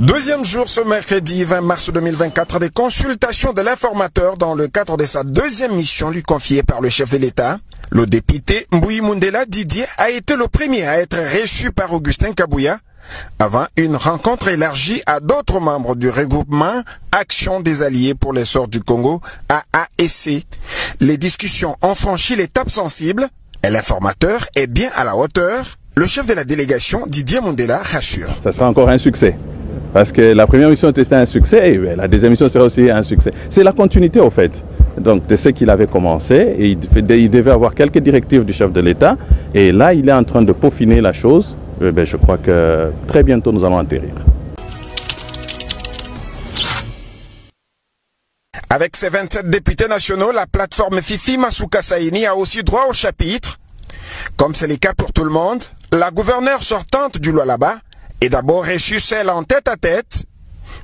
Deuxième jour ce mercredi 20 mars 2024 des consultations de l'informateur dans le cadre de sa deuxième mission lui confiée par le chef de l'État. Le député Mbouyi Mundela Didier a été le premier à être reçu par Augustin Kabouya avant une rencontre élargie à d'autres membres du regroupement Action des Alliés pour l'essor du Congo, AAEC. Les discussions ont franchi l'étape sensible et l'informateur est bien à la hauteur. Le chef de la délégation, Didier Mundela, rassure. Ça sera encore un succès. Parce que la première mission était un succès et la deuxième mission sera aussi un succès. C'est la continuité au fait. Donc de ce qu'il avait commencé et il devait avoir quelques directives du chef de l'État. Et là, il est en train de peaufiner la chose. Je crois que très bientôt nous allons atterrir. Avec ses 27 députés nationaux, la plateforme Fifi Masuka Saini a aussi droit au chapitre. Comme c'est le cas pour tout le monde, la gouverneure sortante du Lualaba est d'abord reçue seule en tête-à-tête,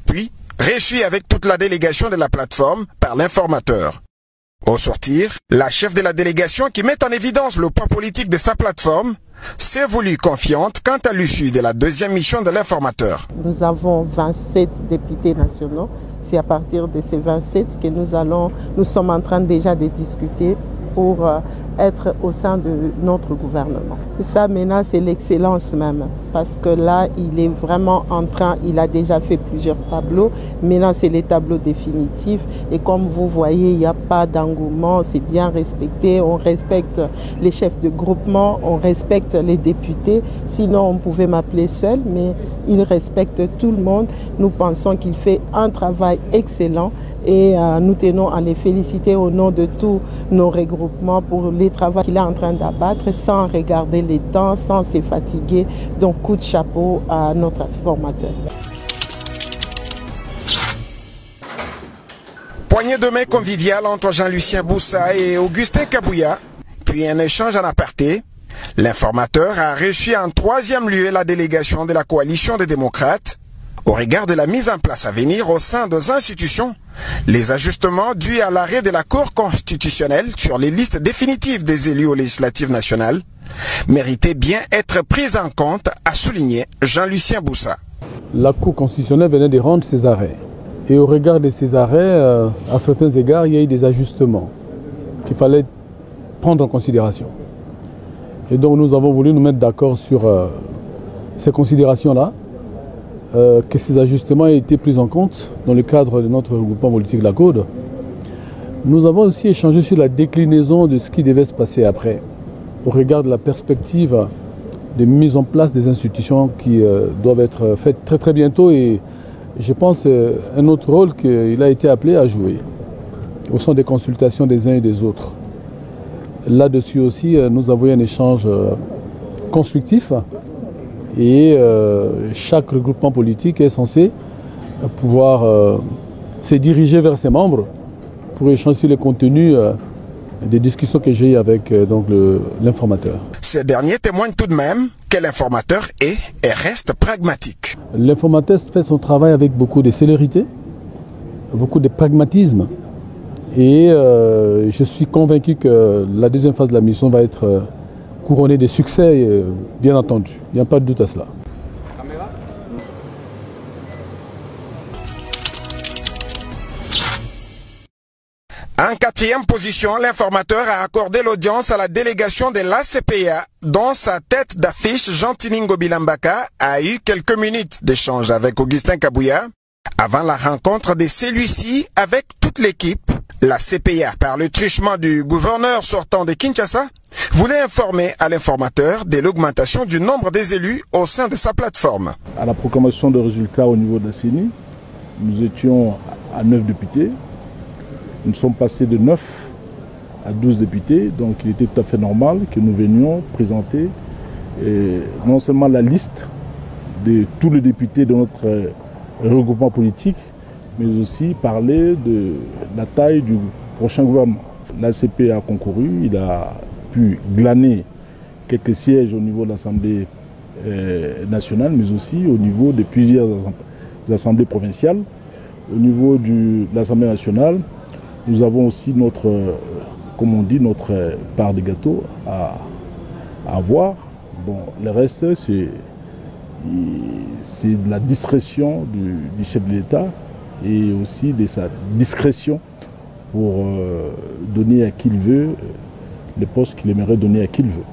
puis reçue avec toute la délégation de la plateforme par l'informateur. Au sortir, la chef de la délégation qui met en évidence le poids politique de sa plateforme s'est voulue confiante quant à l'issue de la deuxième mission de l'informateur. Nous avons 27 députés nationaux. C'est à partir de ces 27 que nous sommes en train déjà de discuter pour être au sein de notre gouvernement. Et ça maintenant c'est l'excellence même, parce que là il est vraiment en train, il a déjà fait plusieurs tableaux, maintenant c'est les tableaux définitifs et comme vous voyez il n'y a pas d'engouement, c'est bien respecté, on respecte les chefs de groupement, on respecte les députés, sinon on pouvait m'appeler seul, mais il respecte tout le monde. Nous pensons qu'il fait un travail excellent et nous tenons à les féliciter au nom de tous nos regroupements pour les travaux qu'il est en train d'abattre sans regarder les temps, sans se fatiguer. Donc coup de chapeau à notre formateur. Poignée de main conviviale entre Jean-Lucien Boussa et Augustin Kabouya, puis un échange en aparté. L'informateur a reçu en troisième lieu la délégation de la coalition des démocrates. Au regard de la mise en place à venir au sein des institutions, les ajustements dus à l'arrêt de la Cour constitutionnelle sur les listes définitives des élus aux législatives nationales méritaient bien être pris en compte, a souligné Jean-Lucien Boussa. La Cour constitutionnelle venait de rendre ses arrêts. Et au regard de ces arrêts, à certains égards, il y a eu des ajustements qu'il fallait prendre en considération. Et donc nous avons voulu nous mettre d'accord sur ces considérations-là. Que ces ajustements aient été pris en compte dans le cadre de notre regroupement politique La Code. Nous avons aussi échangé sur la déclinaison de ce qui devait se passer après, au regard de la perspective de mise en place des institutions qui doivent être faites très très bientôt et je pense un autre rôle qu'il a été appelé à jouer au sein des consultations des uns et des autres. Là-dessus aussi, nous avons eu un échange constructif. Et chaque regroupement politique est censé pouvoir se diriger vers ses membres pour échanger sur les contenus des discussions que j'ai eues avec l'informateur. Ces derniers témoignent tout de même que l'informateur est et reste pragmatique. L'informateur fait son travail avec beaucoup de célérité, beaucoup de pragmatisme. Et je suis convaincu que la deuxième phase de la mission va être couronné de succès, bien entendu. Il n'y a pas de doute à cela. En quatrième position, l'informateur a accordé l'audience à la délégation de l'ACPA, dont sa tête d'affiche, Jean-Tiningo Bilambaka, a eu quelques minutes d'échange avec Augustin Kabouya. Avant la rencontre de celui-ci avec toute l'équipe, la CPA, par le truchement du gouverneur sortant de Kinshasa, voulait informer à l'informateur de l'augmentation du nombre des élus au sein de sa plateforme. À la proclamation de résultats au niveau de la CENI, nous étions à 9 députés. Nous sommes passés de 9 à 12 députés, donc il était tout à fait normal que nous venions présenter non seulement la liste de tous les députés de notre regroupement politique, mais aussi parler de la taille du prochain gouvernement. L'ACP a concouru, il a pu glaner quelques sièges au niveau de l'Assemblée nationale, mais aussi au niveau de plusieurs assemblées provinciales. Au niveau de l'Assemblée nationale, nous avons aussi notre, comme on dit, notre part de gâteau à avoir. Bon, le reste, c'est C'est de la discrétion du chef de l'État et aussi de sa discrétion pour donner à qui il veut les postes qu'il aimerait donner à qui il veut.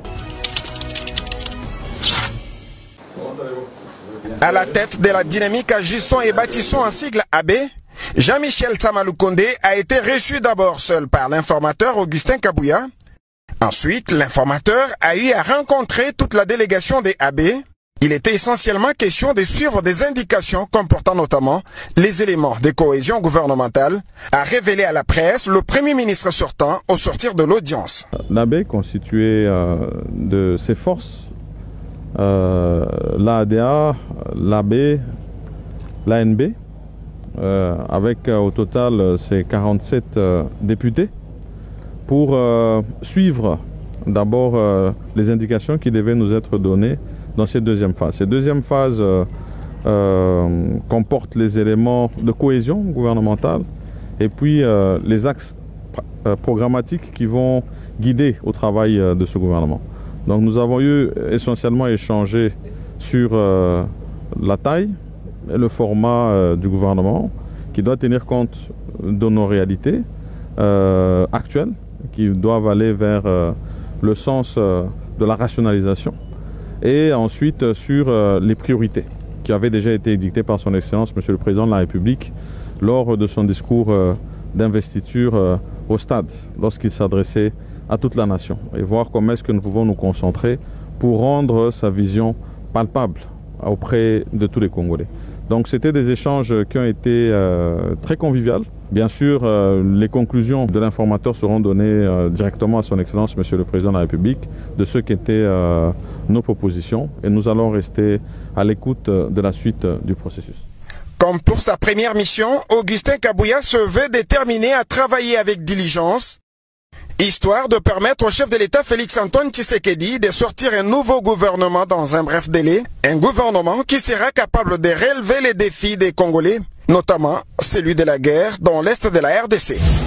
À la tête de la dynamique Agissons et Bâtissons en sigle AB, Jean-Michel Samaloukonde a été reçu d'abord seul par l'informateur Augustin Kabouya. Ensuite, l'informateur a eu à rencontrer toute la délégation des AB. Il était essentiellement question de suivre des indications comportant notamment les éléments de cohésion gouvernementale, a révélé à la presse le Premier ministre sortant au sortir de l'audience. L'AB constitué de ses forces, l'ADA, l'AB, l'ANB, avec au total ces 47 députés, pour suivre d'abord les indications qui devaient nous être données dans cette deuxième phase. Cette deuxième phase comporte les éléments de cohésion gouvernementale et puis les axes programmatiques qui vont guider au travail de ce gouvernement. Donc nous avons eu essentiellement échangé sur la taille et le format du gouvernement qui doit tenir compte de nos réalités actuelles qui doivent aller vers le sens de la rationalisation et ensuite sur les priorités qui avaient déjà été édictées par son Excellence Monsieur le Président de la République lors de son discours d'investiture au stade lorsqu'il s'adressait à toute la nation et voir comment est-ce que nous pouvons nous concentrer pour rendre sa vision palpable auprès de tous les Congolais. Donc c'était des échanges qui ont été très conviviaux. Bien sûr, les conclusions de l'informateur seront données directement à son Excellence Monsieur le Président de la République de ce qu'étaient nos propositions et nous allons rester à l'écoute de la suite du processus. Comme pour sa première mission, Augustin Kabouya se veut déterminé à travailler avec diligence, histoire de permettre au chef de l'État Félix-Antoine Tshisekedi de sortir un nouveau gouvernement dans un bref délai, un gouvernement qui sera capable de relever les défis des Congolais, notamment celui de la guerre dans l'est de la RDC.